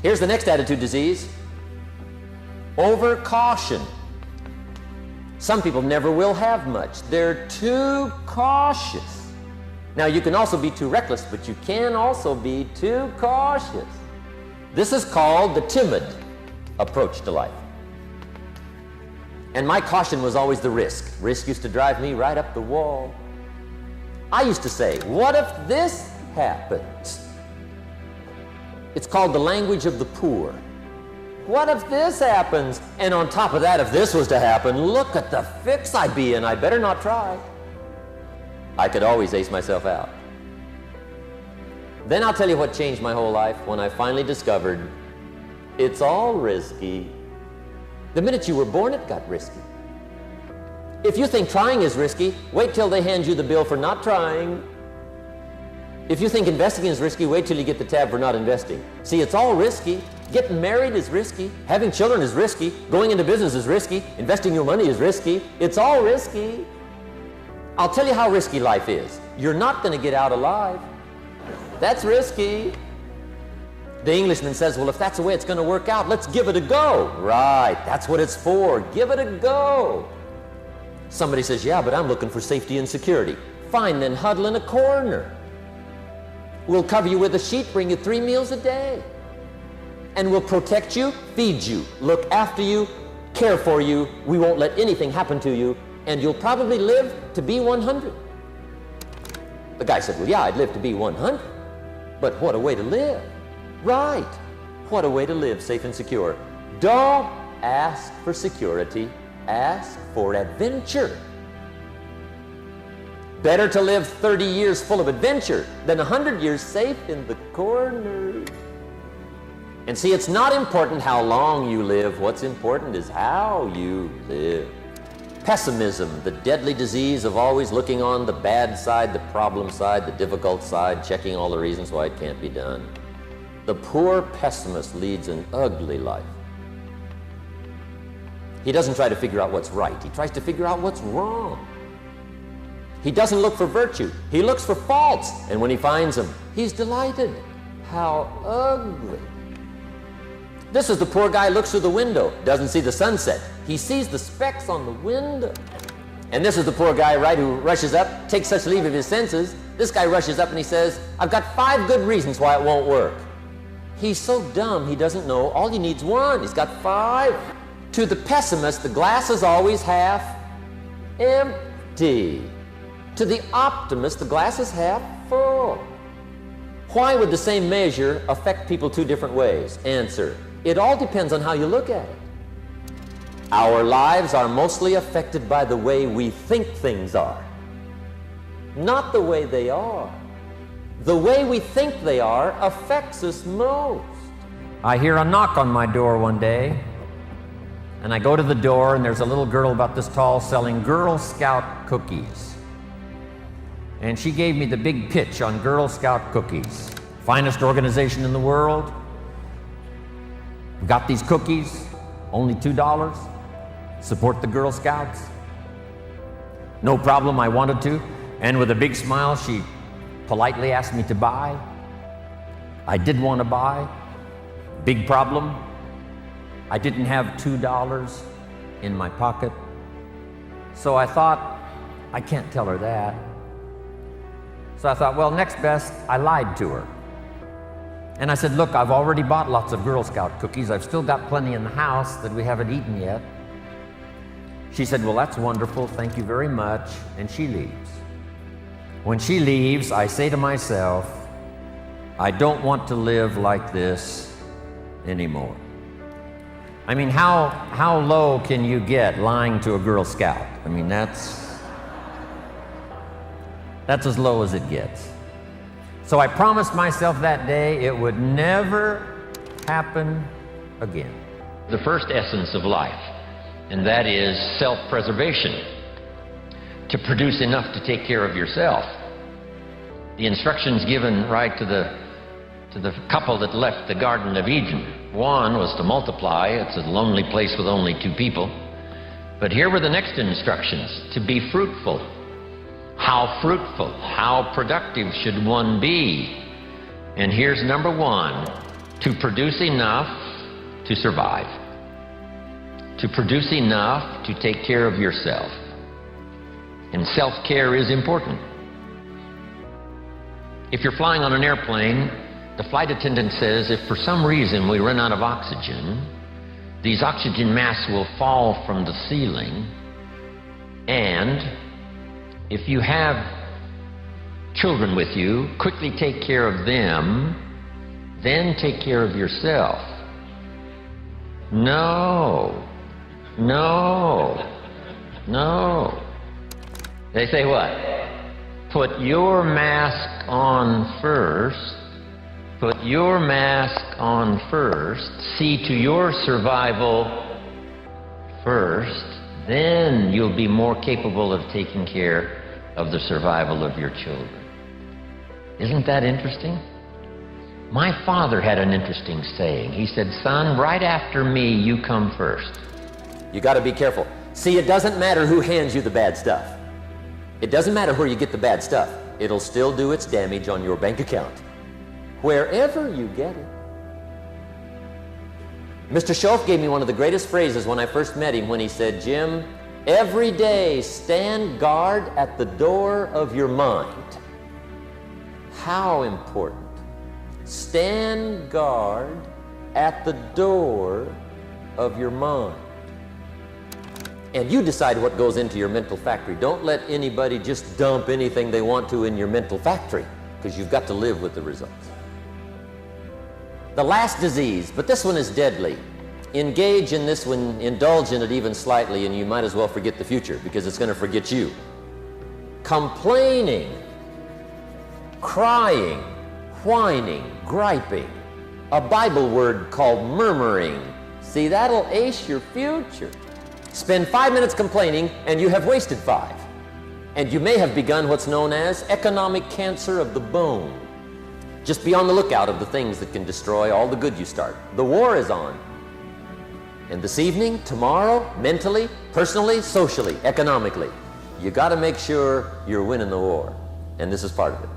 Here's the next attitude disease. Over-caution. Some people never will have much. They're too cautious. Now, you can also be too reckless, but you can also be too cautious. This is called the timid approach to life. And my caution was always the risk. Risk used to drive me right up the wall. I used to say, what if this happens? It's called the language of the poor. What if this happens? And on top of that, if this was to happen, look at the fix I'd be in. I better not try. I could always ace myself out. Then I'll tell you what changed my whole life when I finally discovered it's all risky. The minute you were born, it got risky. If you think trying is risky, wait till they hand you the bill for not trying. If you think investing is risky, wait till you get the tab for not investing. See, it's all risky. Getting married is risky. Having children is risky. Going into business is risky. Investing your money is risky. It's all risky. I'll tell you how risky life is. You're not going to get out alive. That's risky. The Englishman says, well, if that's the way it's going to work out, let's give it a go. Right, that's what it's for. Give it a go. Somebody says, yeah, but I'm looking for safety and security. Fine, then huddle in a corner. We'll cover you with a sheet, bring you 3 meals a day. And we'll protect you, feed you, look after you, care for you. We won't let anything happen to you. And you'll probably live to be 100. The guy said, well, yeah, I'd live to be 100. But what a way to live. Right. What a way to live, safe and secure. Don't ask for security. Ask for adventure. Better to live 30 years full of adventure than 100 years safe in the corner. And see, it's not important how long you live. What's important is how you live. Pessimism, the deadly disease of always looking on the bad side, the problem side, the difficult side, checking all the reasons why it can't be done. The poor pessimist leads an ugly life. He doesn't try to figure out what's right. He tries to figure out what's wrong. He doesn't look for virtue. He looks for faults. And when he finds them, he's delighted. How ugly. This is the poor guy who looks through the window, doesn't see the sunset. He sees the specks on the window. And this is the poor guy, right, who rushes up, takes such leave of his senses. This guy rushes up and he says, I've got 5 good reasons why it won't work. He's so dumb he doesn't know all he needs 1. He's got 5. To the pessimist, the glass is always half empty. To the optimist, the glass is half full. Why would the same measure affect people 2 different ways? Answer, it all depends on how you look at it. Our lives are mostly affected by the way we think things are, not the way they are. The way we think they are affects us most. I hear a knock on my door one day, and I go to the door, and there's a little girl about this tall selling Girl Scout cookies. And she gave me the big pitch on Girl Scout cookies. Finest organization in the world. Got these cookies, only $2. Support the Girl Scouts. No problem, I wanted to. And with a big smile, she politely asked me to buy. I did want to buy. Big problem, I didn't have $2 in my pocket. So I thought, I can't tell her that. So I thought, well, next best, I lied to her. And I said, look, I've already bought lots of Girl Scout cookies. I've still got plenty in the house that we haven't eaten yet. She said, well, that's wonderful, thank you very much, and she leaves. When she leaves, I say to myself, I don't want to live like this anymore. I mean, how low can you get lying to a Girl Scout? I mean, that's as low as it gets. So I promised myself that day it would never happen again. The first essence of life, and that is self-preservation, to produce enough to take care of yourself. The instructions given right to the couple that left the Garden of Eden. One was to multiply. It's a lonely place with only 2 people. But here were the next instructions, to be fruitful. How fruitful, how productive should one be? And here's number 1, to produce enough to survive, to produce enough to take care of yourself. And self-care is important. If you're flying on an airplane, the flight attendant says if for some reason we run out of oxygen, these oxygen masks will fall from the ceiling, and if you have children with you, quickly take care of them, then take care of yourself. No. They say what? Put your mask on first. Put your mask on first. See to your survival first. Then you'll be more capable of taking care of the survival of your children. Isn't that interesting? My father had an interesting saying. He said, son, right after me, you come first. You got to be careful. See, it doesn't matter who hands you the bad stuff. It doesn't matter where you get the bad stuff. It'll still do its damage on your bank account, wherever you get it. Mr. Schoaf gave me one of the greatest phrases when I first met him when he said, Jim, every day stand guard at the door of your mind. How important. Stand guard at the door of your mind. And you decide what goes into your mental factory. Don't let anybody just dump anything they want to in your mental factory, because you've got to live with the results. The last disease, but this one is deadly. Engage in this one, indulge in it even slightly, and you might as well forget the future, because it's going to forget you. Complaining, crying, whining, griping. A Bible word called murmuring. See, that'll ace your future. Spend 5 minutes complaining, and you have wasted 5. And you may have begun what's known as economic cancer of the bone. Just be on the lookout of the things that can destroy all the good you start. The war is on. And this evening, tomorrow, mentally, personally, socially, economically, you got to make sure you're winning the war. And this is part of it.